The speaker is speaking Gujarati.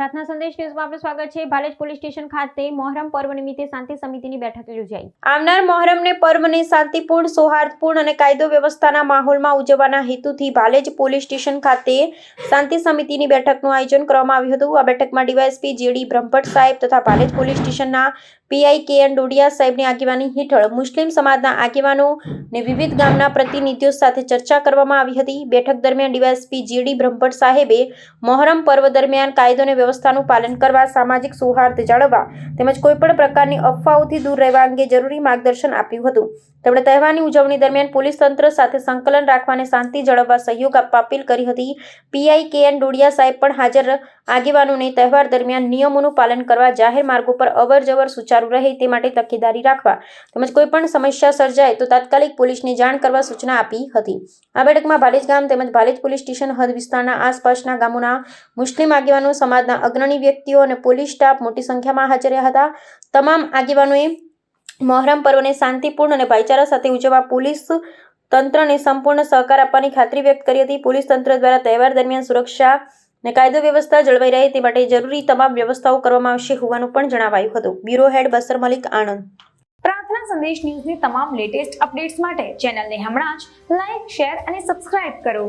પ્રાર્થના સંદેશ ન્યૂઝમાં આપનું સ્વાગત છે। ભાલેજ પોલીસ સ્ટેશન ખાતે મોહરમ પર્વ નિમિત્તે શાંતિ સમિતિની બેઠક યોજાઈ। આવનાર મોહરમને પર્વને શાંતિપૂર્ણ, સૌહાર્દપૂર્ણ અને કાયદો વ્યવસ્થાના માહોલમાં ઉજવવાના હેતુથી ભાલેજ પોલીસ સ્ટેશન ખાતે શાંતિ સમિતિની બેઠકનું આયોજન કરવામાં આવ્યું હતું। આ બેઠકમાં ડીવાયએસપી જેડી બ્રહ્મભટ્ટ સાહેબ તથા ભાલેજ પોલીસ સ્ટેશનના પીઆઈ કેએન ડોડિયા સાહેબની આગેવાની હેઠળ મુસ્લિમ સમાજના આગેવાનો અને વિવિધ ગામના પ્રતિનિધિઓ સાથે ચર્ચા કરવામાં આવી હતી। બેઠક દરમિયાન ડીવાયએસપી જેડી બ્રહ્મભટ્ટ સાહેબે મોહરમ પર્વ દરમિયાન કાયદો અને વ્યવસ્થાનું પાલન કરવા, સામાજિક સૌહાર્દ જાળવવા તેમજ કોઈપણ પ્રકારની અફવાઓથી દૂર રહેવા અંગે જરૂરી માર્ગદર્શન આપ્યું હતું। તેમણે તહેવારની ઉજવણી દરમિયાન પોલીસ તંત્ર સાથે સંકલન રાખવા અને શાંતિ જાળવવા સહયોગ આપવા અપીલ કરી હતી। પીઆઈ કેએન ડોડિયા સાહેબ પણ હાજર આગેવાનોને તહેવાર દરમિયાન નિયમોનું પાલન કરવા, જાહેર માર્ગો પર અવરજવર સુચારુ રહે તે માટે તકેદારી રાખવા તેમજ કોઈપણ સમસ્યા સર્જાય તો તાત્કાલિક પોલીસને જાણ કરવા સૂચના આપી હતી। આ બેઠકમાં ભાલેજ ગામ તેમજ ભાલેજ પોલીસ સ્ટેશન હદ વિસ્તારના આસપાસના ગામોના મુસ્લિમ આગેવાનો, સમાજના અગ્રણી વ્યક્તિઓ અને પોલીસ સ્ટાફ મોટી સંખ્યામાં હાજર રહ્યા હતા। તમામ આગેવાનોએ મોહરમ પર્વને શાંતિપૂર્ણ અને ભાઈચારા સાથે ઉજવવા પોલીસ તંત્રને સંપૂર્ણ સહકાર આપવાની ખાતરી વ્યક્ત કરી હતી। પોલીસ તંત્ર દ્વારા તહેવાર દરમિયાન સુરક્ષા અને કાયદો વ્યવસ્થા જળવાઈ રહે તે માટે જરૂરી તમામ વ્યવસ્થાઓ કરવામાં આવશે હોવાનું પણ જણાવાયું હતું। બ્યુરો હેડ બસર મલિક, આણંદ। પ્રાર્થના સંદેશ ન્યૂઝની તમામ લેટેસ્ટ અપડેટ્સ માટે ચેનલને હમણાં જ લાઈક, શેર અને સબસ્ક્રાઇબ કરો।